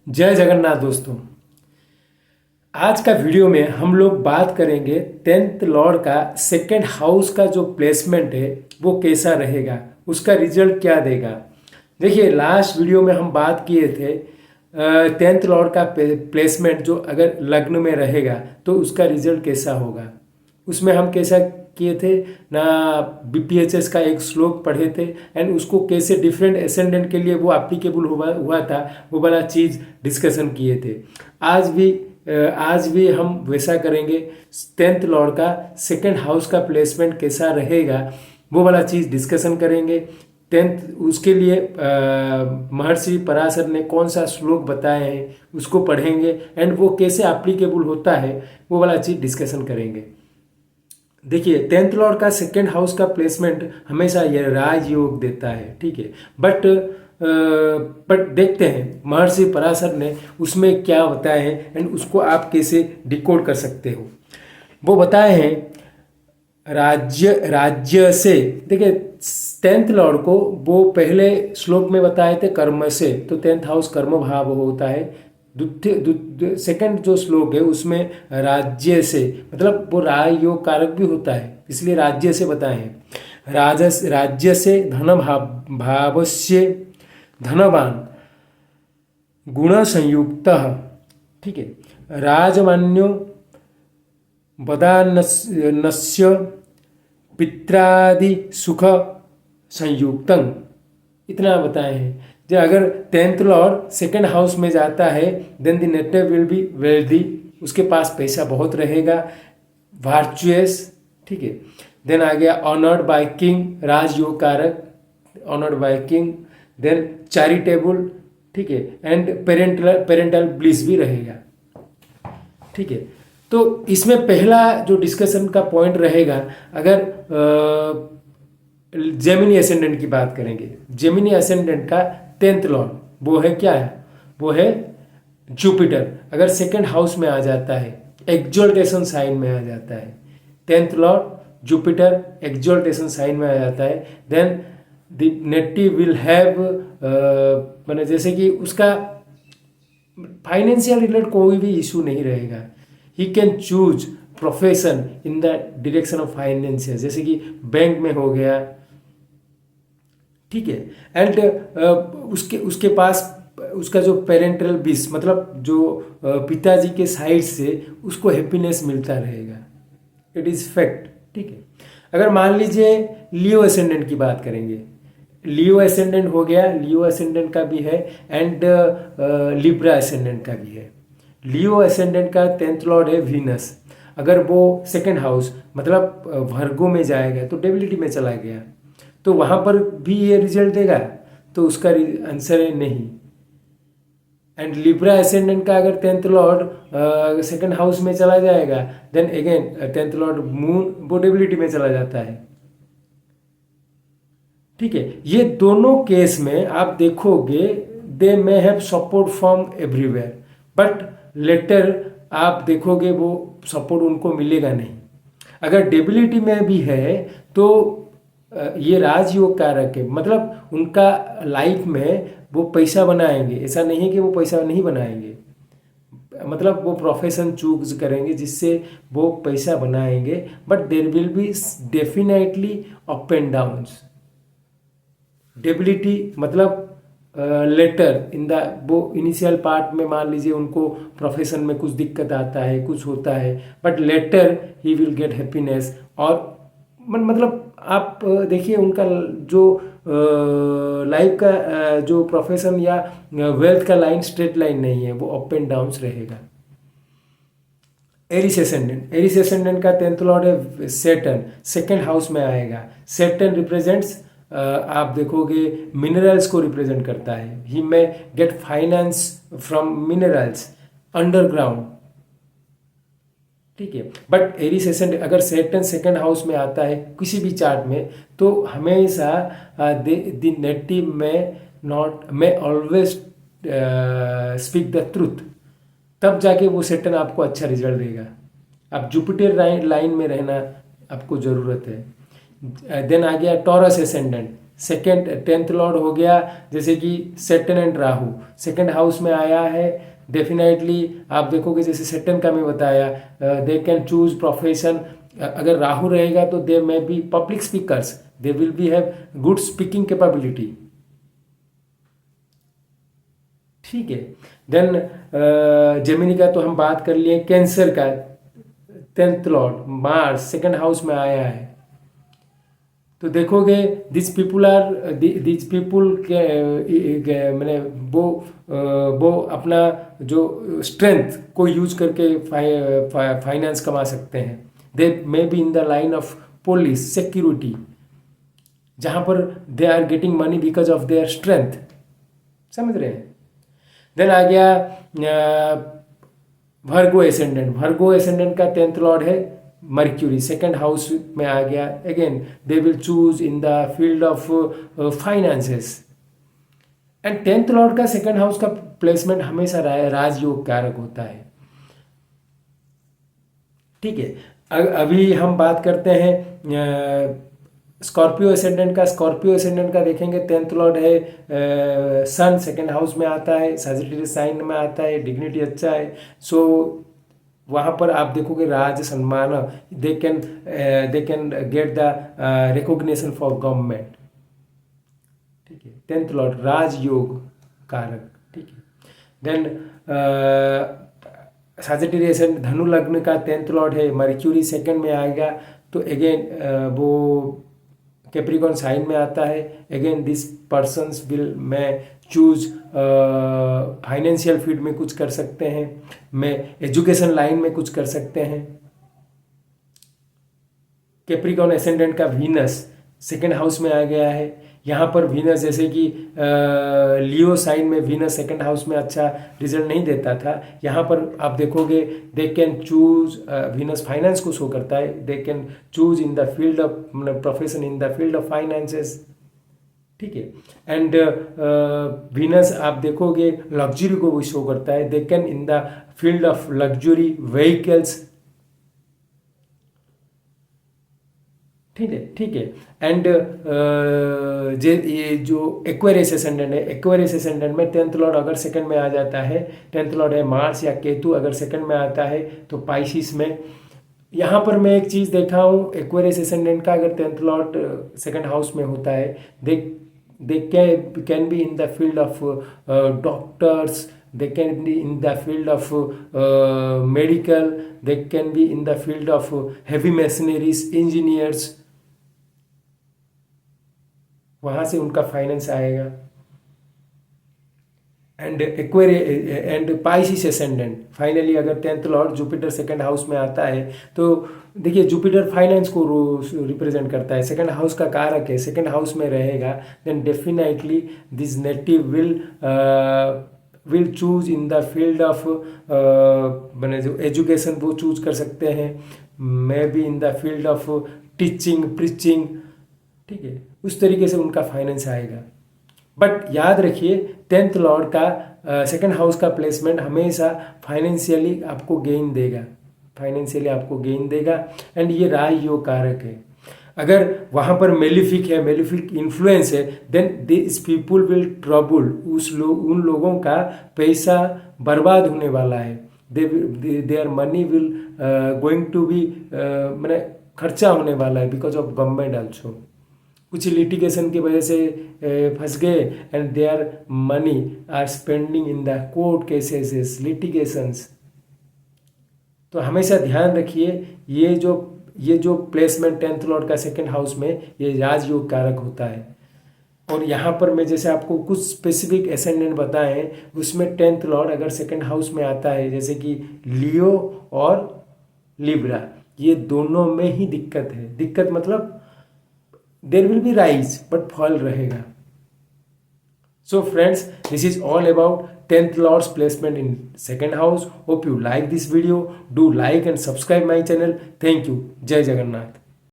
जय जगन्नाथ दोस्तों। आज का वीडियो में हम लोग बात करेंगे टेंथ लॉर्ड का सेकंड हाउस का जो प्लेसमेंट है वो कैसा रहेगा, उसका रिजल्ट क्या देगा। देखिए, लास्ट वीडियो में हम बात किए थे टेंथ लॉर्ड का प्लेसमेंट जो अगर लग्न में रहेगा तो उसका रिजल्ट कैसा होगा। उसमें हम कैसा किए थे ना, बीपीएचएस का एक श्लोक पढ़े थे एंड उसको कैसे डिफरेंट एसेंडेंट के लिए वो एप्लीकेबल हुआ था, वो वाला चीज़ डिस्कशन किए थे। आज भी हम वैसा करेंगे। टेंथ लॉर्ड का सेकंड हाउस का प्लेसमेंट कैसा रहेगा वो वाला चीज़ डिस्कशन करेंगे। टेंथ उसके लिए महर्षि पराशर ने कौन सा श्लोक बताए हैं उसको पढ़ेंगे एंड वो कैसे एप्लीकेबल होता है वो वाला चीज़ डिस्कशन करेंगे। देखिए, टेंथ लॉर्ड का सेकेंड हाउस का प्लेसमेंट हमेशा ये राजयोग देता है, ठीक है। बट देखते हैं महर्षि पराशर ने उसमें क्या बताया है एंड उसको आप कैसे डिकोड कर सकते हो। वो बताए हैं राज्य से। देखिए, टेंथ लॉर्ड को वो पहले श्लोक में बताए थे कर्म से, तो टेंथ हाउस कर्म भाव होता है। सेकंड जो श्लोक है उसमें राज्य से, मतलब वो राजयोग कारक भी होता है, इसलिए राज्य से बताए हैं। राज्य से धन भावस्य धनवान गुण संयुक्त, ठीक है। राजमान्यो वदानस्य पित्रादि सुख संयुक्तं, इतना बताए हैं। जो अगर टेंथ लॉर्ड सेकंड हाउस में जाता है then the native will be wealthy, उसके पास पैसा बहुत रहेगा, वर्चुअस, ठीक है। देन आ गया ऑनर्ड बाय किंग, राजयोग कारक, honoured by king. Then charitable, ठीक है, एंड पेरेंटल ब्लिस भी रहेगा, ठीक है। तो इसमें पहला जो डिस्कशन का पॉइंट रहेगा, अगर जेमिनी एसेंडेंट की बात करेंगे। जेमिनी एसेंडेंट का टेंथ लॉर्ड वो है क्या है, वो है जुपिटर। अगर सेकंड हाउस में आ जाता है, एक्सॉल्टेशन साइन में आ जाता है, tenth lord Jupiter exaltation sign में आ जाता है, then the native will have मैंने जैसे कि उसका फाइनेंशियल रिलेटेड कोई भी इशू नहीं रहेगा। He can choose profession in the direction of financial, जैसे कि बैंक में हो गया, ठीक है। एंड उसके पास उसका जो पेरेंटल बिस, मतलब जो पिताजी के साइड से उसको हैप्पीनेस मिलता रहेगा, इट इज़ फैक्ट, ठीक है। अगर मान लीजिए लियो एसेंडेंट की बात करेंगे, लियो एसेंडेंट हो गया, लियो एसेंडेंट का भी है एंड लिब्रा एसेंडेंट का भी है। लियो एसेंडेंट का टेंथ लॉर्ड है वीनस। अगर वो सेकंड हाउस मतलब वर्गो में जाएगा तो डेबिलिटी में चला गया, तो वहाँ पर भी ये रिजल्ट देगा, तो उसका आंसर है नहीं। एंड लिब्रा एसेंडेंट का अगर टेंथ लॉर्ड सेकंड हाउस में चला जाएगा then again tenth lord moon वो डेबिलिटी में चला जाता है, ठीक है। ये दोनों केस में आप देखोगे they may have support from everywhere, but later आप देखोगे वो सपोर्ट उनको मिलेगा नहीं। अगर डेबिलिटी में भी है तो ये राजयोग कारक है, मतलब उनका लाइफ में वो पैसा बनाएंगे, ऐसा नहीं है कि वो पैसा नहीं बनाएंगे, मतलब वो प्रोफेशन चूज करेंगे जिससे वो पैसा बनाएंगे, but there will be definitely up and downs. Debility मतलब लेटर इन द वो इनिशियल पार्ट में मान लीजिए उनको प्रोफेशन में कुछ दिक्कत आता है, कुछ होता है, but later he will get happiness. और मतलब आप देखिए उनका जो लाइफ का जो प्रोफेशन या वेल्थ का लाइन स्ट्रेट लाइन नहीं है, वो अप एंड डाउन्स रहेगा। एरिस एसेंडेंट का टेंथ लॉर्ड है सैटर्न, सेकंड हाउस में आएगा। सैटर्न रिप्रेजेंट्स आप देखोगे मिनरल्स को रिप्रेजेंट करता है। ही में get finance from minerals underground, ठीक है। बट एरिस एसेंडेंट अगर सैटर्न सेकंड हाउस में आता है किसी भी चार्ट में, तो हमेशा द नेटिव में ऑलवेज स्पीक द ट्रूथ, तब जाके वो सैटर्न आपको अच्छा रिजल्ट देगा। आप जुपिटर लाइन में रहना आपको ज़रूरत है। देन आ गया taurus ascendant. Second 10th Lord हो गया जैसे कि Saturn and Rahu second house में आया है, डेफिनेटली आप देखोगे जैसे सैटर्न का मैं बताया, दे कैन चूज प्रोफेशन। अगर राहु रहेगा तो they may be public speakers, they will be have good speaking capability. ठीक है, देन जेमिनी का तो हम बात कर लिए। कैंसर का 10th Lord Mars second house में आया है, तो देखोगे दिस पीपुल के मैंने वो अपना जो स्ट्रेंथ को यूज करके फाइनेंस कमा सकते हैं। They may B in the line of police security, जहाँ पर they are getting money because of their strength, समझ रहे हैं। देन आ गया वर्गो एसेंडेंट। वर्गो एसेंडेंट का 10th लॉर्ड है मर्क्यूरी, सेकेंड हाउस में आ गया। Again they will choose in the field of finances. And 10th lord का सेकेंड हाउस का प्लेसमेंट हमेशा राजयोग कारक होता है। ठीक है, अभी हम बात करते हैं स्कॉर्पियो एसेंडेंट का। स्कॉर्पियो एसेंडेंट का देखेंगे 10th लॉर्ड है सन, सेकेंड हाउस में आता है, सजिटेरियस साइन में आता है, डिग्निटी अच्छा है। सो वहाँ पर आप देखोगे राज सम्मान, they can get the recognition for government. ठीक है, 10th लॉर्ड राजयोग कारक। ठीक है, देन सजिटेरियस धनु लग्न का 10th लॉर्ड है मर्क्यूरी, सेकेंड में आएगा, तो अगेन वो कैप्रिकॉर्न साइन में आता है। अगेन दिस पर्सन्स विल मैं चूज फाइनेंशियल फील्ड में कुछ कर सकते हैं, मैं एजुकेशन लाइन में कुछ कर सकते हैं। कैप्रिकॉर्न एसेंडेंट का वीनस सेकेंड हाउस में आ गया है। यहाँ पर वीनस जैसे कि लियो साइन में वीनस सेकेंड हाउस में अच्छा रिजल्ट नहीं देता था, यहाँ पर आप देखोगे they can choose, Venus finance को शो करता है, they can choose in the field of profession in the field of finances. ठीक है, एंड वीनस आप देखोगे लग्जरी को भी शो करता है, they can in the field of luxury vehicles. ठीक है, ठीक है। एंड ये जो एक्वेरियस एसेंडेंट है, एक्वेरियस एसेंडेंट में 10th लॉर्ड अगर सेकंड में आ जाता है, 10th लॉर्ड है मार्स या केतु, अगर सेकंड में आता है तो पाइसिस में। यहाँ पर मैं एक चीज़ देखा हूँ, एक्वेरियस एसेंडेंट का अगर 10th लॉर्ड सेकंड हाउस में होता है, they can be in the field of doctors, they can be in the field of medical, they can be in the field of heavy machineries, engineers, वहाँ से उनका finance आएगा। And and Pisces ascendant finally अगर 10th Lord Jupiter second house में आता है, तो देखिए जुपिटर फाइनेंस को रिप्रेजेंट करता है, सेकंड हाउस का कारक है, सेकंड हाउस में रहेगा, then definitely this native will choose in the field of मैंने जो एजुकेशन वो चूज कर सकते हैं, may be in the field of teaching preaching. ठीक है, उस तरीके से उनका फाइनेंस आएगा। बट याद रखिए 10th लॉर्ड का सेकंड हाउस का प्लेसमेंट हमेशा फाइनेंशियली आपको गेन देगा, फाइनेंशियली आपको गेन देगा। एंड ये राजयोग कारक है। अगर वहाँ पर मेलिफिक है, मेलिफिक इन्फ्लुएंस है, then this people will trouble, उन लोगों का पैसा बर्बाद होने वाला है, their money will going to be मैंने खर्चा होने वाला है बिकॉज ऑफ गवर्नमेंट ऑल्सो। कुछ लिटिगेशन की वजह से फंस गए and their money are spending in the court cases litigations. तो हमेशा ध्यान रखिए ये जो प्लेसमेंट 10th लॉर्ड का सेकंड हाउस में ये राजयोग कारक होता है। और यहाँ पर मैं जैसे आपको कुछ स्पेसिफिक एसेंडेंट बताए हैं, उसमें 10th लॉर्ड अगर सेकंड हाउस में आता है, जैसे कि लियो और लिब्रा, ये दोनों में ही दिक्कत है। दिक्कत मतलब there will be rise but fall रहेगा। So friends, this is all about 10th lord's placement in second house. Hope you like this video. Do like and subscribe my channel. Thank you. Jai Jagannath.